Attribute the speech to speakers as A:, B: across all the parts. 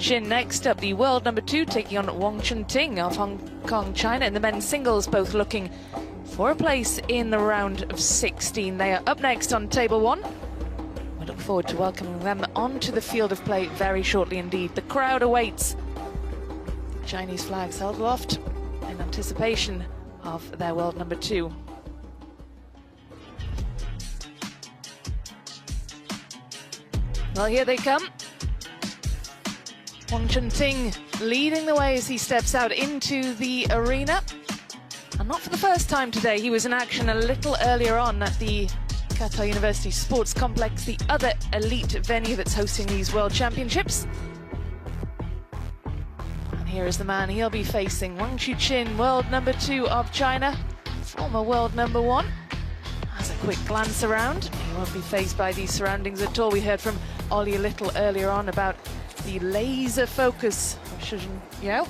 A: Chin next up, the world number 2, taking on Ting of Hong Kong, China. In the men's singles, both looking for a place in the round of 16. They are up next on table 1. We look forward to welcoming them onto the field of play very shortly indeed. The crowd awaits. Chinese flags held aloft in anticipation of their world number 2. Well, here they come. Ting leading the way as he steps out into the arena. And not for the first time today. He was in action a little earlier on at the Qatar University Sports Complex, the other elite venue that's hosting these World Championships. And here is the man he'll be facing, Chuqin, world number 2 of China, former world number 1. Has a quick glance around. He won't be faced by these surroundings at all. We heard from Ollie a little earlier on about the laser focus of Chun. And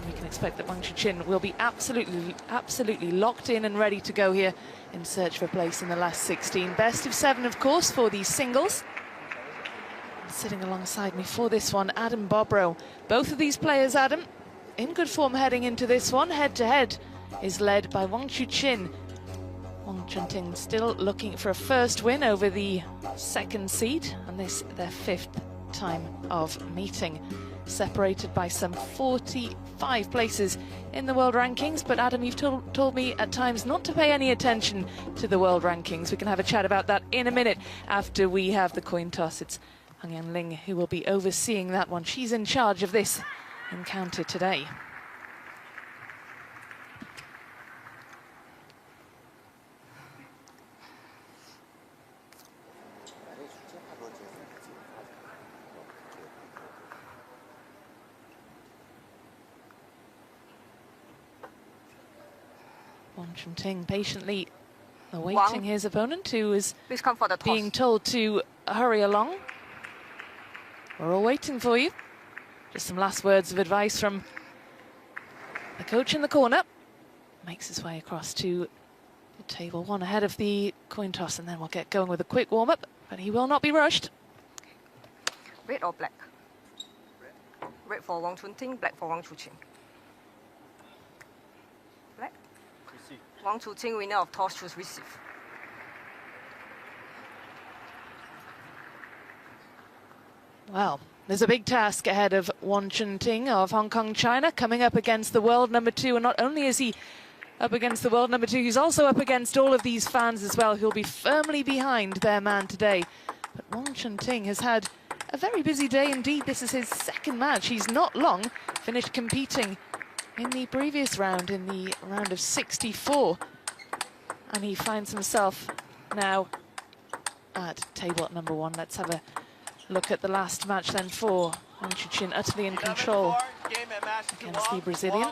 A: we can expect that Chuqin will be absolutely locked in and ready to go here in search for a place in the last 16. Best of 7, of course, for these singles. Sitting alongside me for this one, Adam Bobrow. Both of these players, Adam, in good form heading into this one. Head-to-head is led by Chuqin. Ting still looking for a first win over the second seed, and this their 5th time of meeting, separated by some 45 places in the world rankings. But Adam, you've told me at times not to pay any attention to the world rankings. We can have a chat about that in a minute after we have the coin toss. It's Hung Ling who will be overseeing that one. She's in charge of this encounter today. Ting patiently awaiting his opponent, who is being told to hurry along. We're all waiting for you. Just some last words of advice from the coach in the corner. Makes his way across to table 1 ahead of the coin toss, and then we'll get going with a quick warm-up, but he will not be rushed.
B: Red or black? Red for Ting, black for Chuqin. Black? Chuqin, winner of toss, choose receive.
A: Well, there's a big task ahead of Ting of Hong Kong, China, coming up against the world number 2. And not only is he up against the world number 2, he's also up against all of these fans as well, who'll be firmly behind their man today. But Ting has had a very busy day indeed. This is his 2nd match. He's not long finished competing in the previous round, in the round of 64. And he finds himself now at table number 1. Let's have a look at the last match then for Chuqin, utterly in control against the Brazilian.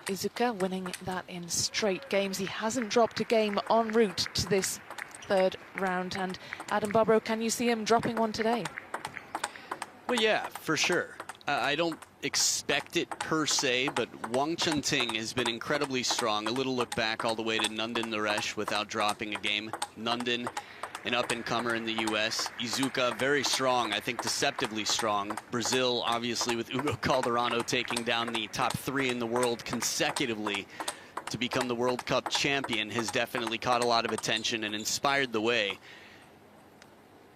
A: Izuka winning that in straight games. He hasn't dropped a game en route to this 3rd round. And Adam Bobrow, can you see him dropping one today?
C: Well, yeah, for sure. I don't expect it per se, but Ting has been incredibly strong. A little look back all the way to Nundan Naresh without dropping a game. Nundan, an up-and-comer in the U.S. Izuka, very strong, I think deceptively strong. Brazil, obviously, with Hugo Calderano taking down the top 3 in the world consecutively to become the World Cup champion, has definitely caught a lot of attention and inspired the way.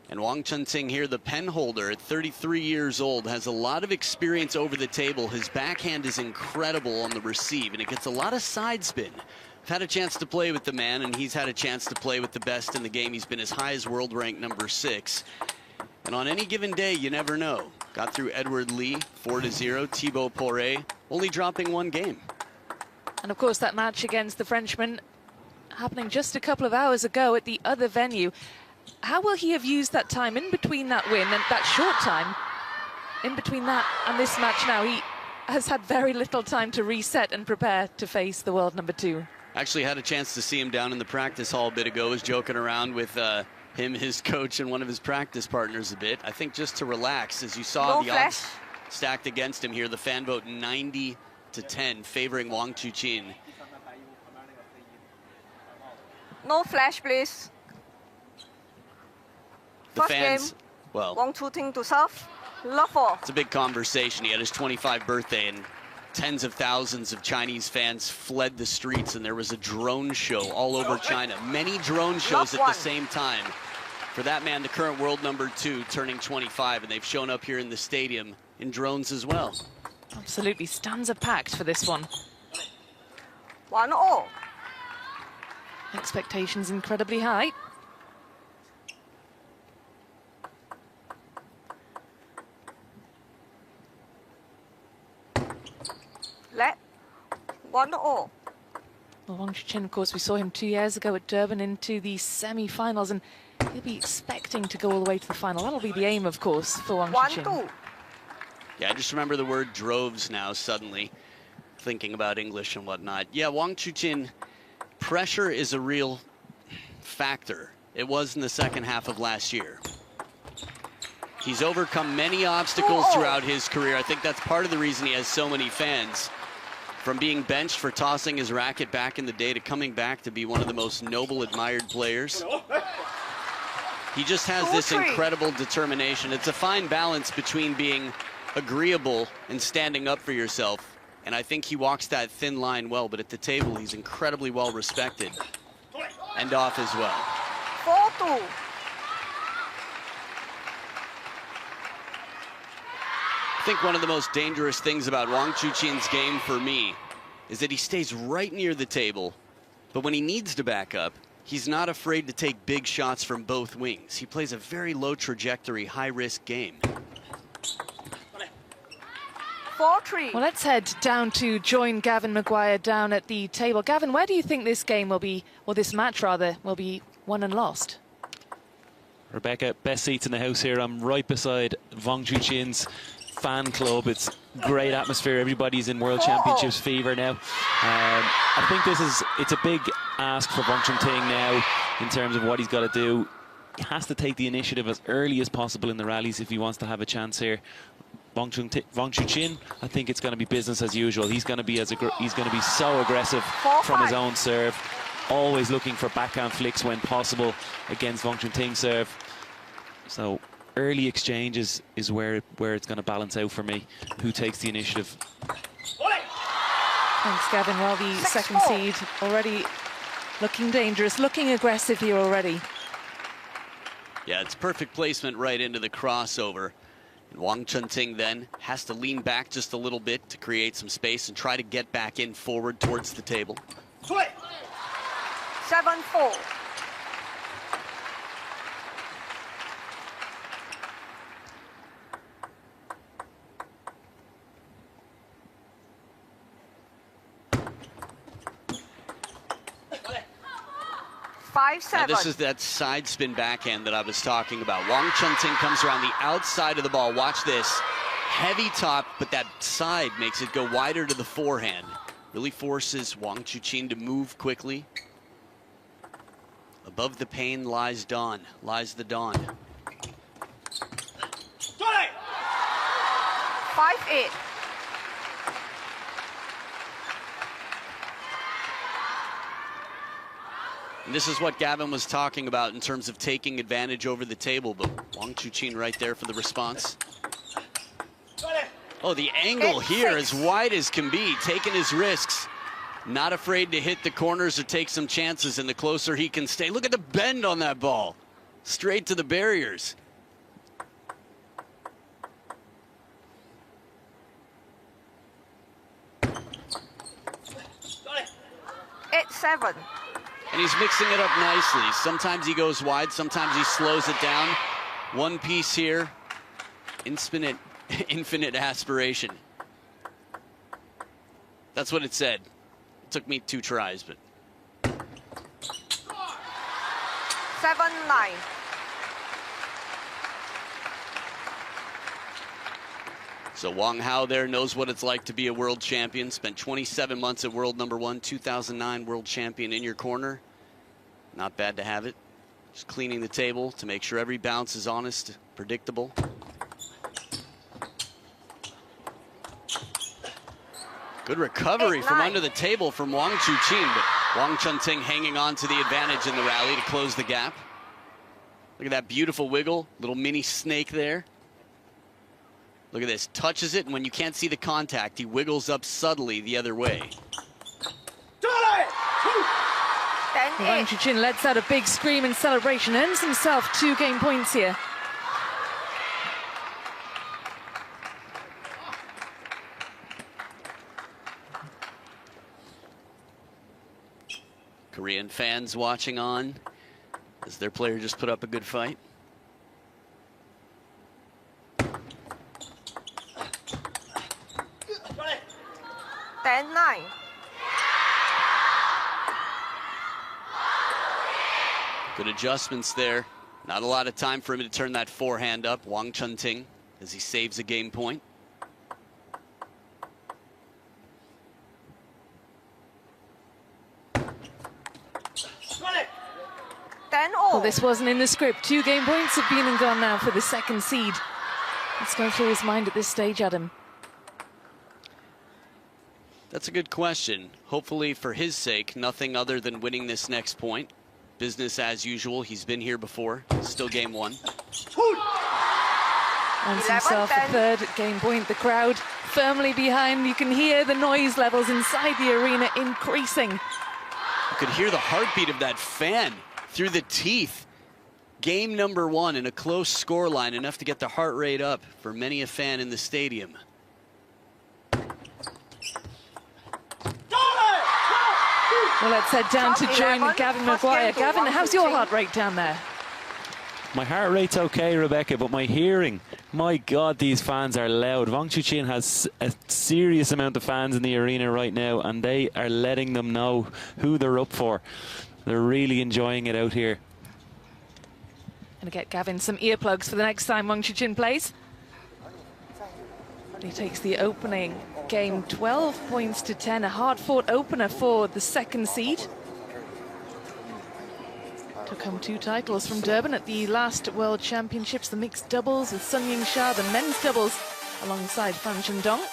C: And Ting here, the pen holder at 33 years old, has a lot of experience over the table. His backhand is incredible on the receive, and it gets a lot of side spin. I've had a chance to play with the man, and he's had a chance to play with the best in the game. He's been as high as world rank number 6. And on any given day, you never know. Got through Edward Lee, 4-0. Thibaut Poré, only dropping 1 game.
A: And of course, that match against the Frenchman happening just a couple of hours ago at the other venue. How will he have used that time in between that win and that short time in between that and this match now? He has had very little time to reset and prepare to face the world number 2.
C: Actually had a chance to see him down in the practice hall a bit ago. Was joking around with him, his coach, and one of his practice partners a bit. I think just to relax, as you saw the odds stacked against him here. The fan vote 90-10 favoring Chuqin.
B: No flash, please.
C: The fans, well,
B: Ting to serve. Love 4.
C: It's a big conversation. He had his 25th birthday and tens of thousands of Chinese fans fled the streets, and there was a drone show all over China. Many drone shows at the same time. For that man, the current world #2, turning 25, and they've shown up here in the stadium in drones as well.
A: Absolutely, stands are packed for this one.
B: 1-0.
A: Expectations incredibly high.
B: Let 1-0.
A: Well, Wang Chuqin, of course, we saw him 2 years ago at Durban into the semi-finals, and he'll be expecting to go all the way to the final. That'll be the aim, of course, for Wang Chuqin.
B: 1-2.
C: Yeah, I just remember the word droves now suddenly, thinking about English and whatnot. Yeah, Wang Chuqin, pressure is a real factor. It was in the second half of last year. He's overcome many obstacles throughout his career. I think that's part of the reason he has so many fans. From being benched for tossing his racket back in the day to coming back to be one of the most noble, admired players. He just has this incredible determination. It's a fine balance between being agreeable and standing up for yourself. And I think he walks that thin line well, but at the table, he's incredibly well respected. And off as well.
B: 4-2.
C: I think one of the most dangerous things about Wang Chuqin's game for me is that he stays right near the table, but when he needs to back up, he's not afraid to take big shots from both wings. He plays a very low trajectory, high-risk game.
B: 4-3.
A: Well, let's head down to join Gavin Maguire down at the table. Gavin, where do you think this game will be, or this match rather, will be won and lost?
D: Rebecca, best seats in the house here. I'm right beside Wang Chuqin's fan club. It's great atmosphere. Everybody's in World Championships fever now. I think it's a big ask for Wang Chuqin now in terms of what he's got to do. He has to take the initiative as early as possible in the rallies if he wants to have a chance here. Wang Chuqin, I think it's going to be business as usual. He's going to be so aggressive from his own serve, always looking for backhand flicks when possible against Wang Chuqin's serve. So early exchanges is where it's going to balance out for me. Who takes the initiative?
A: Thanks, Gavin. Well, the second seed already looking dangerous, looking aggressive here already.
C: Yeah, it's perfect placement right into the crossover. And Wang Chuqin then has to lean back just a little bit to create some space and try to get back in forward towards the table.
B: 7-4.
C: Now this is that side spin backhand that I was talking about. Wang Chuqin comes around the outside of the ball. Watch this. Heavy top, but that side makes it go wider to the forehand. Really forces Wang Chuqin to move quickly. Above the pain lies dawn, lies the dawn.
B: 5-8.
C: And this is what Gavin was talking about in terms of taking advantage over the table, but Wang Chuqin right there for the response. Oh, the angle here as wide as can be, taking his risks. Not afraid to hit the corners or take some chances, and the closer he can stay. Look at the bend on that ball. Straight to the barriers.
B: It's 7.
C: And he's mixing it up nicely. Sometimes he goes wide, sometimes he slows it down. One piece here, infinite aspiration. That's what it said. It took me 2 tries, but.
B: 7-9.
C: So Wang Hao there knows what it's like to be a world champion. Spent 27 months at world #1, 2009 world champion in your corner. Not bad to have it. Just cleaning the table to make sure every bounce is honest, predictable. Good recovery from under the table from Wang Chuqin, but Wang Chuqin hanging on to the advantage in the rally to close the gap. Look at that beautiful wiggle, little mini snake there. Look at this, touches it, and when you can't see the contact, he wiggles up subtly the other way.
A: Wang Chuqin lets out a big scream in celebration, earns himself 2 game points here.
C: Korean fans watching on as their player just put up a good fight. Good adjustments there. Not a lot of time for him to turn that forehand up. Wang Ting as he saves a game point.
A: Well, this wasn't in the script. 2 game points have been and gone now for the second seed. What's going through his mind at this stage, Adam?
C: That's a good question. Hopefully for his sake, nothing other than winning this next point. Business as usual. He's been here before. Still game 1.
A: Earns himself a 3rd game point. The crowd firmly behind. You can hear the noise levels inside the arena increasing.
C: You could hear the heartbeat of that fan through the teeth. Game number 1 in a close scoreline, enough to get the heart rate up for many a fan in the stadium.
A: Well, let's head down to join Gavin Maguire. Gavin, how's your heart rate down there?
D: My heart rate's okay, Rebecca, but my hearing, my God, these fans are loud. Wang Chuqin has a serious amount of fans in the arena right now, and they are letting them know who they're up for. They're really enjoying it out here.
A: Gonna get Gavin some earplugs for the next time Wang Chuqin plays. He takes the opening game 12 points to 10, a hard-fought opener for the second seed. Took home 2 titles from Durban at the last World Championships, the mixed doubles with Sun Ying Sha, the men's doubles alongside Fan Shendong.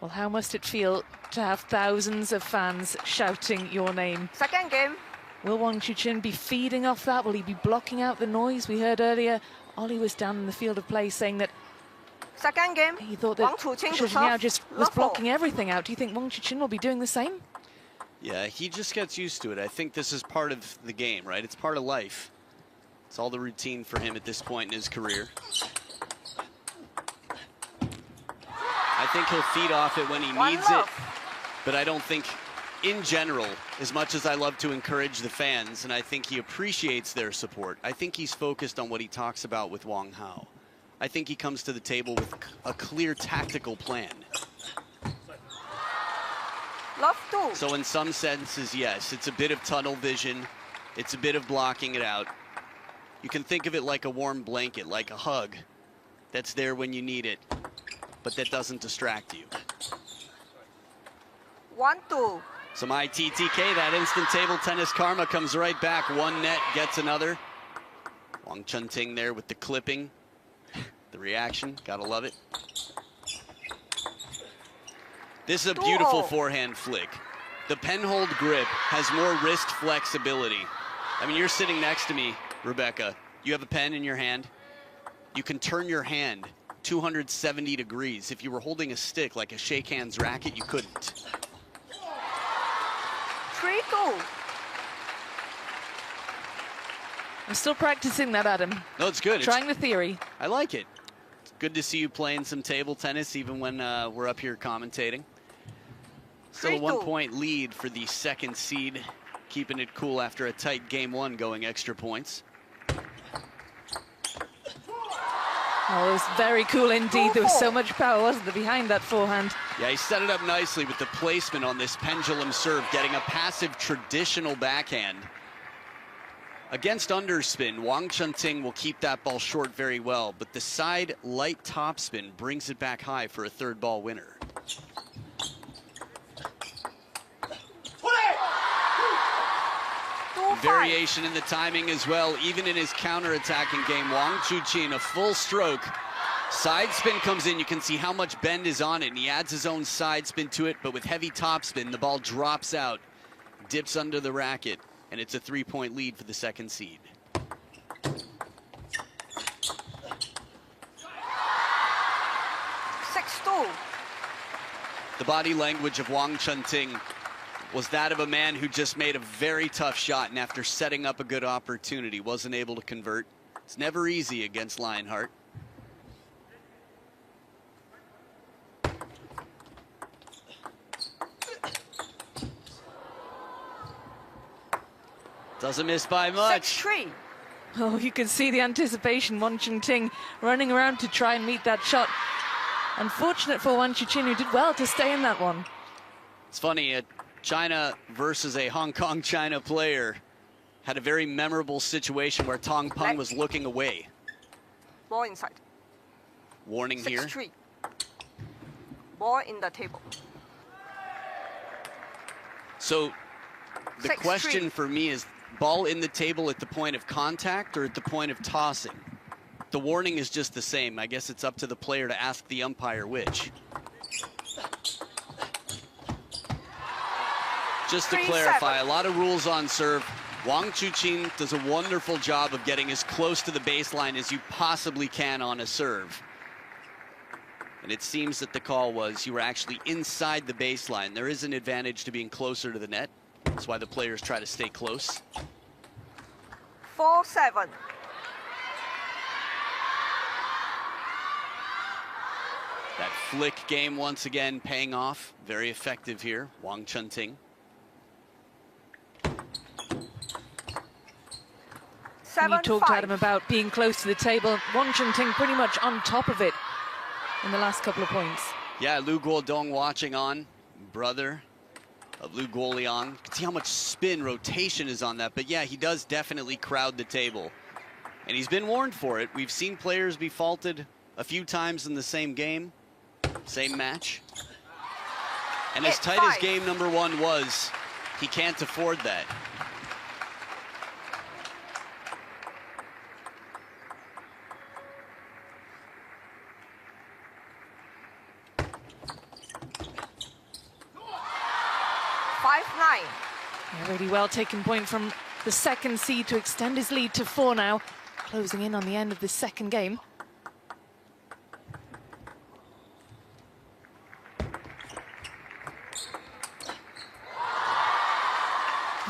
A: Well, how must it feel to have thousands of fans shouting your name?
B: Second game.
A: Will Wang Chuqin be feeding off that? Will he be blocking out the noise? We heard earlier Ollie was down in the field of play saying that
B: second game.
A: he thought that Chuqin just was blocking everything out. Do you think Wang Chuqin will be doing the same?
C: Yeah, he just gets used to it. I think this is part of the game, right? It's part of life. It's all the routine for him at this point in his career. I think he'll feed off it when he needs it, but I don't think, in general, as much as I love to encourage the fans, and I think he appreciates their support, I think he's focused on what he talks about with Wang Hao. I think he comes to the table with a clear tactical plan.
B: Love to.
C: So in some senses, yes, it's a bit of tunnel vision. It's a bit of blocking it out. You can think of it like a warm blanket, like a hug that's there when you need it, but that doesn't distract you.
B: 1-2.
C: Some ITTK, that instant table tennis karma comes right back. One net gets another. Wang Ting there with the clipping. The reaction, gotta love it. This is a beautiful forehand flick. The penhold grip has more wrist flexibility. I mean, you're sitting next to me, Rebecca. You have a pen in your hand. You can turn your hand 270 degrees. If you were holding a stick like a shake hands racket, you couldn't.
B: 3-2.
A: I'm still practicing that, Adam.
C: No, it's good.
A: Trying the theory.
C: I like it. It's good to see you playing some table tennis, even when we're up here commentating. Still a 1-point lead for the second seed, keeping it cool after a tight game 1 going extra points.
A: Oh, it was very cool indeed. There was so much power, wasn't there, behind that forehand?
C: Yeah, he set it up nicely with the placement on this pendulum serve, getting a passive traditional backhand. Against underspin, Wang Chun-Ting will keep that ball short very well, but the side light topspin brings it back high for a third ball winner. Variation in the timing as well, even in his counter-attacking game. Wang Chuqin, a full stroke. Side spin comes in, you can see how much bend is on it, and he adds his own side spin to it, but with heavy topspin, the ball drops out, dips under the racket, and it's a 3-point lead for the second seed. The body language of Wang Chun-Ting was that of a man who just made a very tough shot, and after setting up a good opportunity, wasn't able to convert. It's never easy against Lionheart. Doesn't miss by much.
B: 6-3.
A: Oh, you can see the anticipation. Wang Chun-Ting running around to try and meet that shot. Unfortunate for Wang Chuqin, who did well to stay in that one.
C: It's funny, China versus a Hong Kong China player had a very memorable situation where Tong Peng was looking away.
B: Ball inside.
C: Warning here.
B: 6-3. Ball in the table.
C: So the
B: 6-3.
C: question for me is, ball in the table at the point of contact or at the point of tossing? The warning is just the same. I guess it's up to the player to ask the umpire which. Just to clarify, a lot of rules on serve. Wang Chuqin does a wonderful job of getting as close to the baseline as you possibly can on a serve. And it seems that the call was you were actually inside the baseline. There is an advantage to being closer to the net. That's why the players try to stay close.
B: 4-7.
C: That flick game once again paying off. Very effective here, Wang Chun-Ting.
B: 7-5.
A: You talked, Adam, about being close to the table. Wang Chun-Ting pretty much on top of it in the last couple of points.
C: Yeah, Lu Guodong watching on, brother of Lu Guoliang. You can see how much spin rotation is on that, but yeah, he does definitely crowd the table. And he's been warned for it. We've seen players be faulted a few times in the same game, same match. And as tight as game number 1 was, he can't afford that.
A: A really well taken point from the second seed to extend his lead to 4 now, closing in on the end of the second game.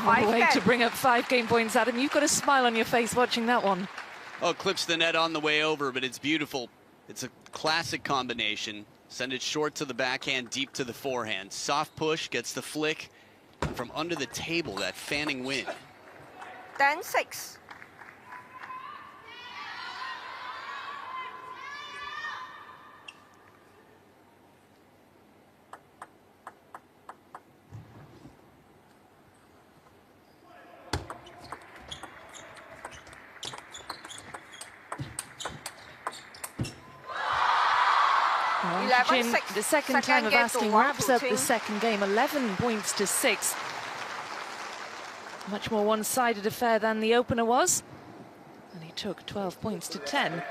A: What a way to bring up 5 game points, Adam. You've got a smile on your face watching that one.
C: Oh, clips the net on the way over, but it's beautiful. It's a classic combination. Send it short to the backhand, deep to the forehand. Soft push, gets the flick. From under the table, that fanning wind.
B: 10-6.
A: The second time of asking wraps up the second game, 11 points to 6. Much more one-sided affair than the opener was. And he took 12 points to 10.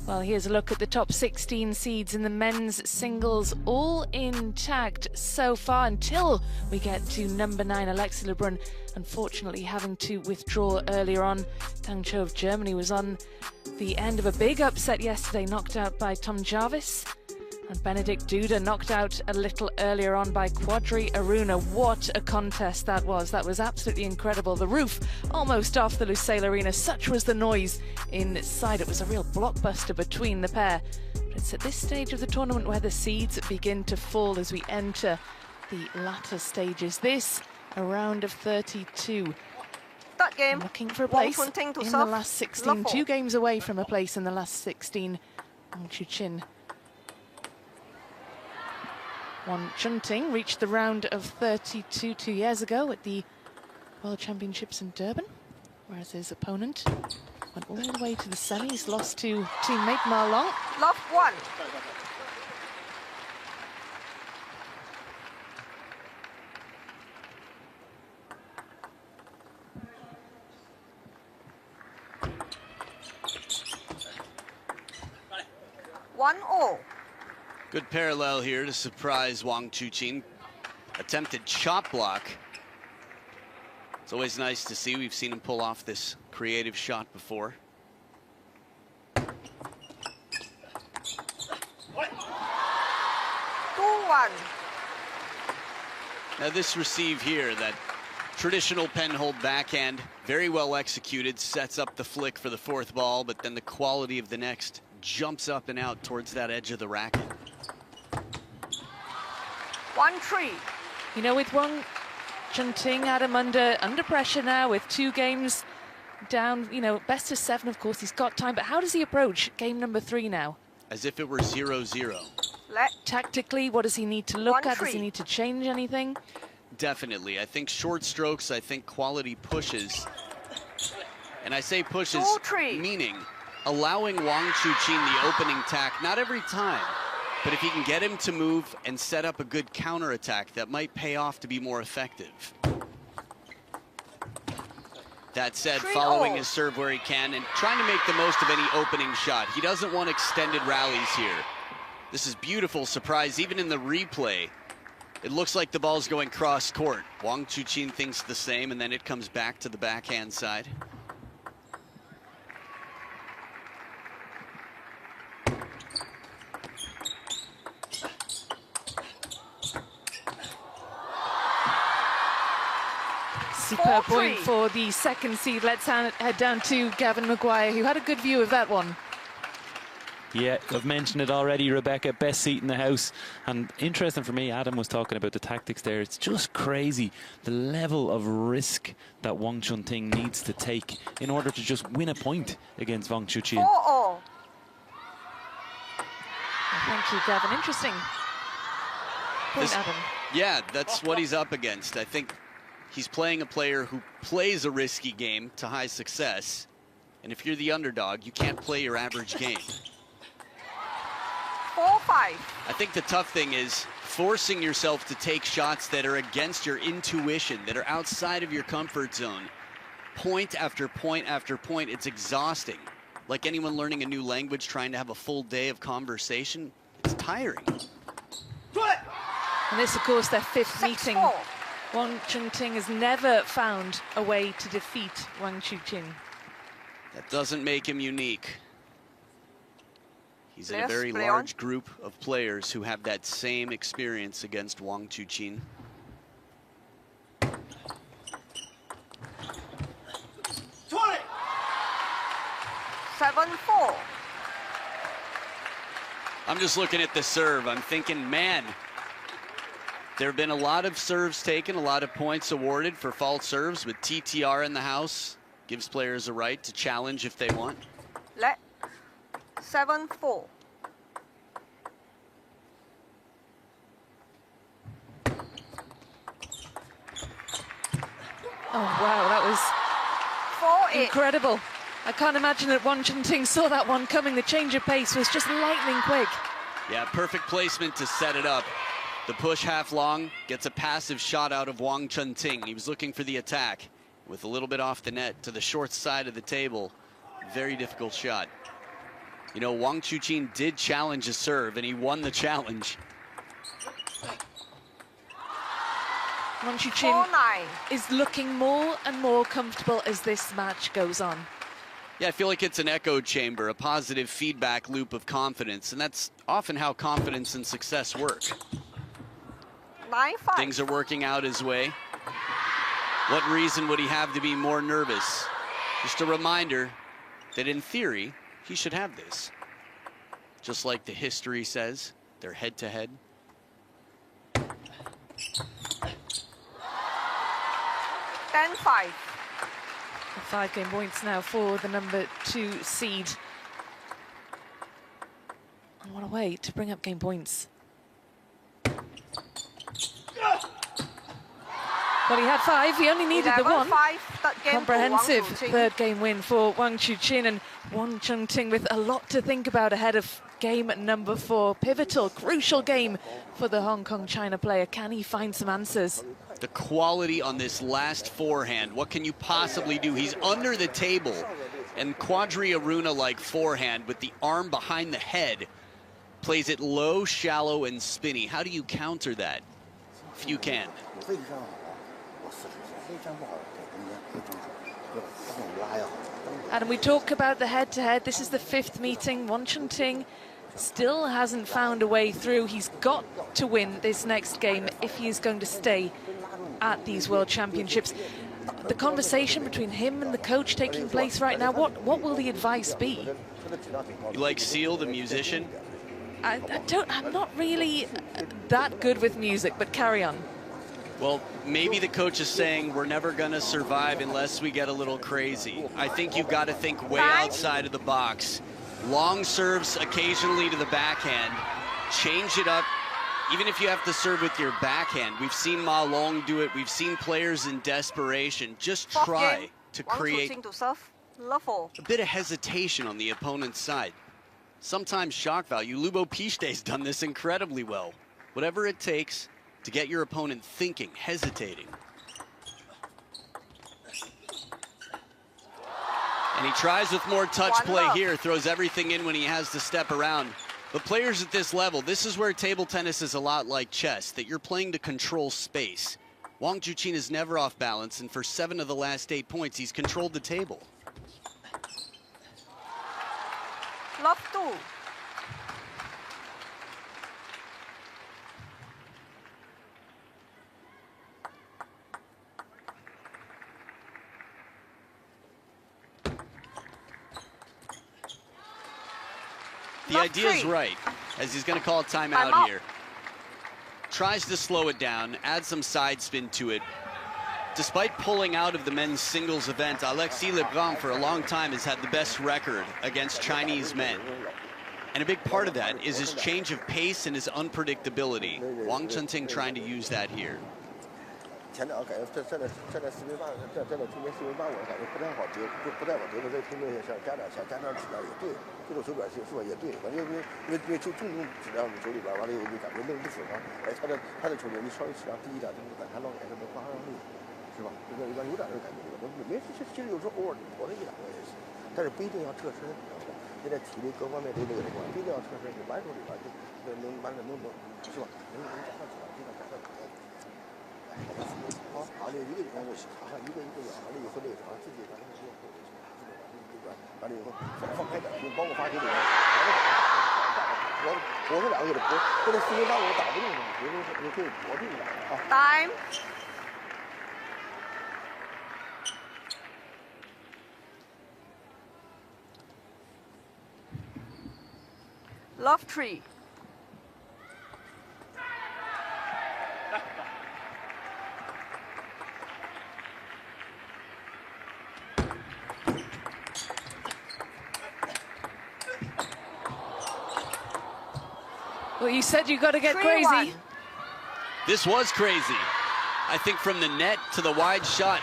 A: Well, here's a look at the top 16 seeds in the men's singles, all intact so far until we get to number 9, Alexa Lebrun, unfortunately having to withdraw earlier on. Tang Cho of Germany was on the end of a big upset yesterday, knocked out by Tom Jarvis. And Benedict Duda knocked out a little earlier on by Quadri Aruna. What a contest that was. That was absolutely incredible. The roof almost off the Lusail Arena. Such was the noise inside. It was a real blockbuster between the pair. But it's at this stage of the tournament where the seeds begin to fall as we enter the latter stages. This, a round of 32.
B: Third game.
A: Looking for a
B: Wang
A: place
B: Chun Ting to
A: in the
B: serve.
A: last 16.
B: Love 4.
A: 2 games away from a place in the last 16. Wang Chuqin. Chun Ting reached the round of 32 2 years ago at the World Championships in Durban, whereas his opponent went all the way to the semis, lost to teammate Ma Long.
B: Love 1. One all.
C: Good parallel here to surprise Wang Chuqin. Attempted chop block. It's always nice to see. We've seen him pull off this creative shot before.
B: 2-1.
C: Now this receive here, that traditional pen-hold backhand, very well executed, sets up the flick for the 4th ball, but then the quality of the next jumps up and out towards that edge of the racket.
B: 1-3.
A: You know, with Wang Chun Ting, Adam, under pressure now with 2 games down, you know, best of 7, of course, he's got time, but how does he approach game number 3 now?
C: As if it were 0-0.
B: Let.
A: Tactically, what does he need to look at?
B: 1-3.
A: Does he need to change anything?
C: Definitely. I think short strokes, I think quality pushes. And I say pushes,
B: 2-3.
C: meaning allowing Wang Chuqin the opening tack, not every time, but if he can get him to move and set up a good counterattack, that might pay off to be more effective. That said, following his serve where he can and trying to make the most of any opening shot. He doesn't want extended rallies here. This is beautiful surprise, even in the replay. It looks like the ball's going cross court. Wang Chuqin thinks the same, and then it comes back to the backhand side.
A: Superb point for the 2nd seed. Let's head down to Gavin Maguire, who had a good view of that one.
D: Yeah, I've mentioned it already, Rebecca, best seat in the house. And interesting for me, Adam was talking about the tactics there. It's just crazy, the level of risk that Wang Chun Ting needs to take in order to just win a point against Wang Chuqin.
B: 4-all.
A: Thank you, Gavin. Interesting point, Adam.
C: Yeah, that's what he's up against. I think he's playing a player who plays a risky game to high success. And if you're the underdog, you can't play your average game.
B: 4-5.
C: I think the tough thing is forcing yourself to take shots that are against your intuition, that are outside of your comfort zone. Point after point after point, it's exhausting. Like anyone learning a new language, trying to have a full day of conversation, it's tiring.
A: And this, of course, their 5th
B: 6-4.
A: meeting. Wang Chun Ting has never found a way to defeat Wang Chuqin.
C: That doesn't make him unique. He's in a
B: Yes,
C: very
B: play
C: large
B: on.
C: group of players who have that same experience against Wang Chuqin.
B: 7-4.
C: I'm just looking at the serve. I'm thinking, man, there have been a lot of serves taken, a lot of points awarded for false serves, with TTR in the house. Gives players a right to challenge if they want.
B: Let. 7-4.
A: Oh, wow, that was
B: 4-8.
A: incredible. I can't imagine that Wang Chun Ting saw that one coming. The change of pace was just lightning quick.
C: Yeah, perfect placement to set it up. The push half long gets a passive shot out of Wang Chun Ting. He was looking for the attack with a little bit off the net to the short side of the table. Very difficult shot. You know, Wang Chuqin did challenge a serve, and he won the challenge.
A: Wang Chuqin
B: 4-9.
A: is looking more and more comfortable as this match goes on.
C: Yeah, I feel like it's an echo chamber, a positive feedback loop of confidence, and that's often how confidence and success work.
B: 9-5.
C: Things are working out his way. What reason would he have to be more nervous? Just a reminder that in theory, he should have this. Just like the history says, they're head-to-head.
B: 10-5.
A: 5 game points now for the number 2 seed. And what a way to bring up game points. Well, he had 5. He only needed the 1.
B: 11-5, third game
A: Comprehensive
B: for Wang Chuqin.
A: third game win for Wang Chuqin, and Wang Chun-Ting with a lot to think about ahead of game number 4. Pivotal, crucial game for the Hong Kong-China player. Can he find some answers?
C: The quality on this last forehand, what can you possibly do? He's under the table, and Quadri-Aruna-like forehand with the arm behind the head plays it low, shallow, and spinny. How do you counter that? If you can.
A: Adam, we talk about the head-to-head. This is the 5th meeting. Wang Chun-Ting still hasn't found a way through. He's got to win this next game if he is going to stay at these World Championships. The conversation between him and the coach taking place right now, what will the advice be?
C: You like Seal, the musician?
A: I'm not really that good with music, but carry on.
C: Well, maybe the coach is saying we're never going to survive unless we get a little crazy. I think you've got to think way outside of the box. Long serves occasionally to the backhand. Change it up, even if you have to serve with your backhand. We've seen Ma Long do it. We've seen players in desperation. Just try to create a bit of hesitation on the opponent's side. Sometimes shock value. Lubo Pichete's done this incredibly well. Whatever it takes to get your opponent thinking, hesitating. And he tries with more touch play here, throws everything in when he has to step around. But players at this level, this is where table tennis is a lot like chess, that you're playing to control space. Wang Chuqin is never off balance, and for 7 of the last 8 points, he's controlled the table.
B: Love 2.
C: The idea is right, as he's going to call a timeout here. Tries to slow it down, add some side spin to it. Despite pulling out of the men's singles event, Alexis Lebrun for a long time has had the best record against Chinese men. And a big part of that is his change of pace and his unpredictability. Wang Chun-Ting trying to use that here.
E: 前两个感觉站在四平八稳，站在平面四平八稳，感觉不太好得，不太好得的这个平面上加点质量也对，这种手感是吧也对，反正因为就重质量的手里边，完了以后就感觉那个不符合，哎，他的球你稍微质量低一点，就是感觉老感觉能发挥力，是吧？有点这个感觉，没其实有时候偶尔投了1-2个也行，但是不一定要侧身，现在体力各方面都这个情况，不一定要侧身，你完手里边就能完整能是吧？能加上质量，尽量加上质量。 好，完了一个就行，完一个完了以后那个啥，自己咱们就完了以后放开点，就包括发球里面，我这2个给他搏，跟那4平8稳打不动他，你可以搏住了啊。
B: Time. Love 3.
A: Well, you said you got to get crazy.
C: This was crazy. I think from the net to the wide shot,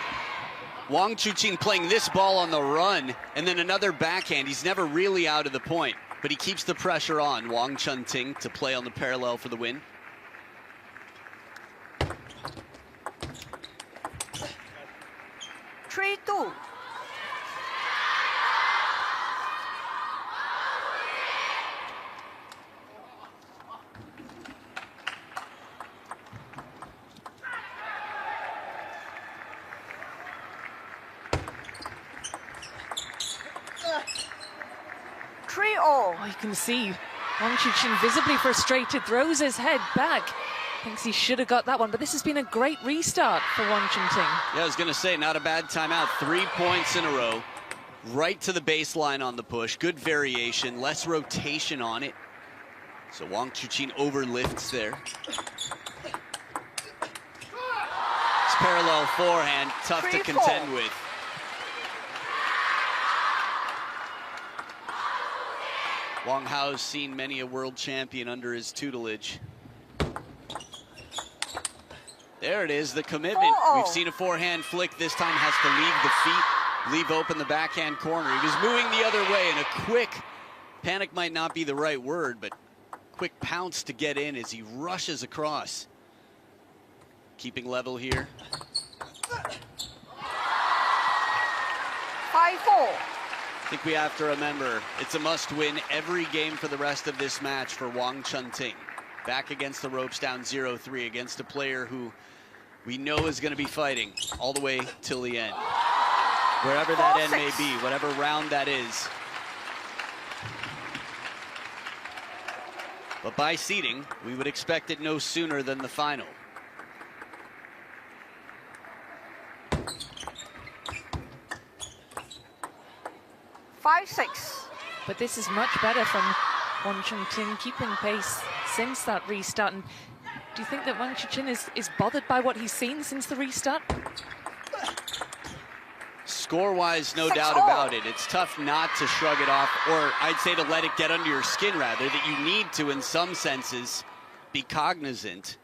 C: Wang Chuqin playing this ball on the run, and then another backhand. He's never really out of the point, but he keeps the pressure on. Wang Chun-Ting to play on the parallel for the win.
B: Three, 2. 3-all.
A: Oh, you can see Wang Chuqin visibly frustrated, throws his head back. Thinks he should have got that one, but this has been a great restart for Wang Ting.
C: Yeah, I was going to say, not a bad timeout. 3 points in a row. Right to the baseline on the push. Good variation, less rotation on it. So Wang Chuqin overlifts there. It's parallel forehand, tough to
B: 3-4.
C: contend with. Wang Hao's seen many a world champion under his tutelage. There it is, the commitment.
B: 4-0.
C: We've seen a forehand flick. This time has to leave the feet, leave open the backhand corner. He was moving the other way, and a quick, panic might not be the right word, but quick pounce to get in as he rushes across. Keeping level here.
B: 5-4.
C: I think we have to remember, it's a must-win every game for the rest of this match for Wang Ting. Back against the ropes, down 0-3 against a player who we know is going to be fighting all the way till the end. Wherever that end may be, whatever round that is. But by seeding, we would expect it no sooner than the final.
A: But this is much better from Wang Ting, keeping pace since that restart. And do you think that Wang Chuqin is bothered by what he's seen since the restart?
C: Score-wise, no doubt about it. It's tough not to shrug it off, or I'd say to let it get under your skin, rather, that you need to, in some senses, be cognizant.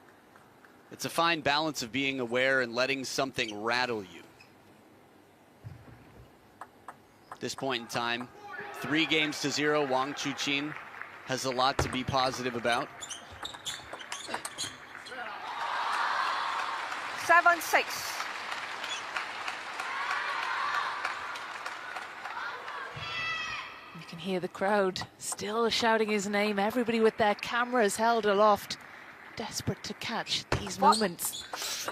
C: It's a fine balance of being aware and letting something rattle you. At this point in time, 3-0, Wang Chuqin has a lot to be positive about.
B: 7-6.
A: You can hear the crowd still shouting his name, everybody with their cameras held aloft, desperate to catch these moments.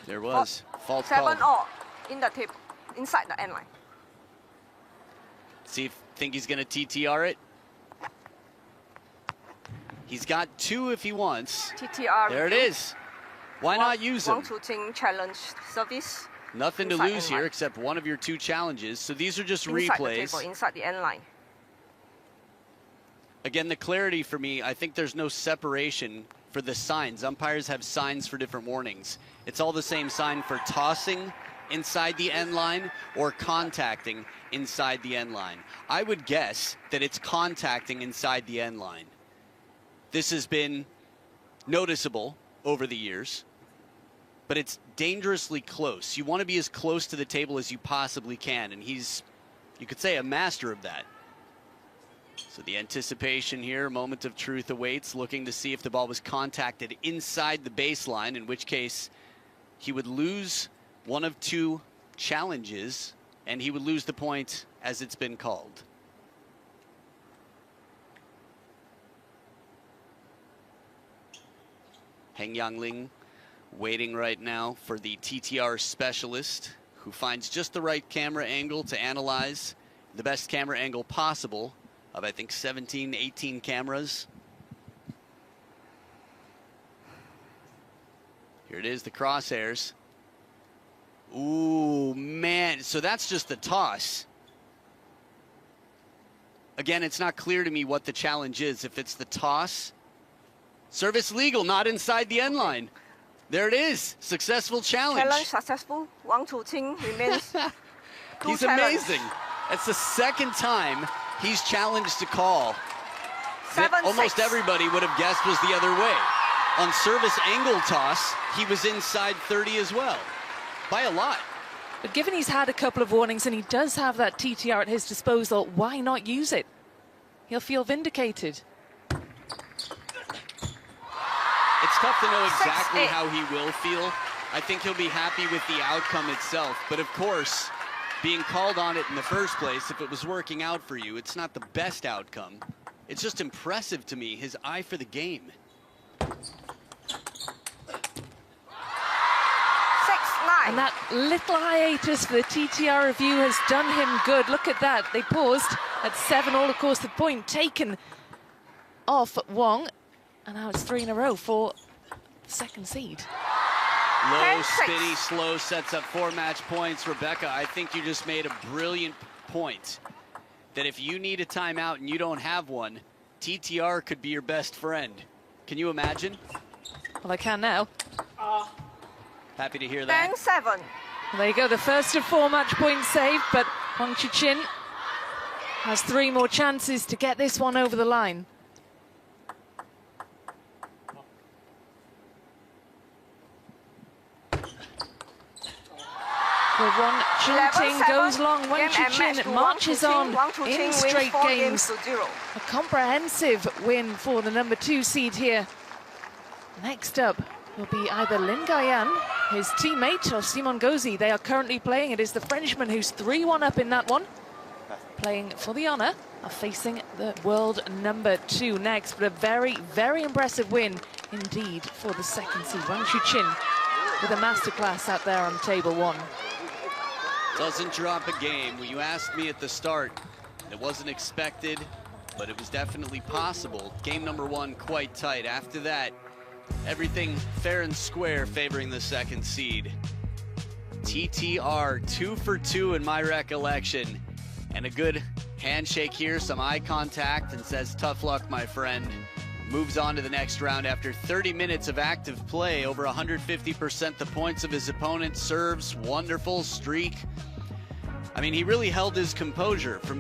C: There was fault call.
B: 7-all in the tip, inside the end line.
C: Think he's going to TTR it? He's got 2 if he wants.
B: TTR.
C: There it is. Why not use him?
B: Wang Chuqin challenge service.
C: Nothing to
B: Inside
C: lose
B: end
C: here
B: line.
C: except one of your 2 challenges. So these are just
B: Inside
C: replays.
B: the table, inside the end line.
C: Again, the clarity for me, I think there's no separation for the signs. Umpires have signs for different warnings. It's all the same sign for tossing inside the end line or contacting inside the end line. I would guess that it's contacting inside the end line. This has been noticeable over the years, but it's dangerously close. You want to be as close to the table as you possibly can, and he's, you could say, a master of that. So the anticipation here, moment of truth awaits, looking to see if the ball was contacted inside the baseline, in which case he would lose one of 2 challenges, and he would lose the point as it's been called. Heng Yangling waiting right now for the TTR specialist, who finds just the right camera angle to analyze the best camera angle possible of, I think, 17, 18 cameras. Here it is, the crosshairs. Ooh, man, so that's just the toss. Again, it's not clear to me what the challenge is. If it's the toss, service legal, not inside the end line. There it is, successful challenge.
B: Challenge successful. Wang Chuqin remains.
C: He's amazing. It's the 2nd time he's challenged a call that
B: 7-6.
C: almost everybody would have guessed was the other way. On service angle toss, he was inside 30 as well, by a lot.
A: But given he's had a couple of warnings and he does have that TTR at his disposal, why not use it? He'll feel vindicated.
C: It's tough to know exactly
B: 6-8.
C: how he will feel. I think he'll be happy with the outcome itself. But of course, being called on it in the first place, if it was working out for you, it's not the best outcome. It's just impressive to me, his eye for the game.
B: 6-9.
A: And that little hiatus for the TTR review has done him good. Look at that. They paused at 7 all. Of course, the point taken off Wong. And now it's 3 in a row for the second seed.
C: Low,
B: 10-6.
C: spinny, slow sets up 4 match points. Rebecca, I think you just made a brilliant point that if you need a timeout and you don't have one, TTR could be your best friend. Can you imagine?
A: Well, I can now.
C: Happy to hear that.
B: 10-7.
A: Well, there you go, the first of 4 match points saved, but Wang Chuqin has 3 more chances to get this one over the line. Well, Wang Chuqin goes long. Wang Chuqin marches on in straight games. A comprehensive win for the number 2 seed here. Next up will be either Lin Gaiyan, his teammate, or Simon Gauzy. They are currently playing. It is the Frenchman who's 3-1 up in that one. Playing for the honour of facing the world number 2 next. But a very, very impressive win indeed for the second seed. Wang Chuqin with a masterclass out there on table 1.
C: Doesn't drop a game. When you asked me at the start, it wasn't expected, but it was definitely possible. Game number 1 quite tight. After that, everything fair and square favoring the second seed. TTR 2 for 2 in my recollection. And a good handshake here, some eye contact, and says tough luck, my friend. Moves on to the next round after 30 minutes of active play, over 150% the points of his opponent. Serves, wonderful streak. I mean, he really held his composure from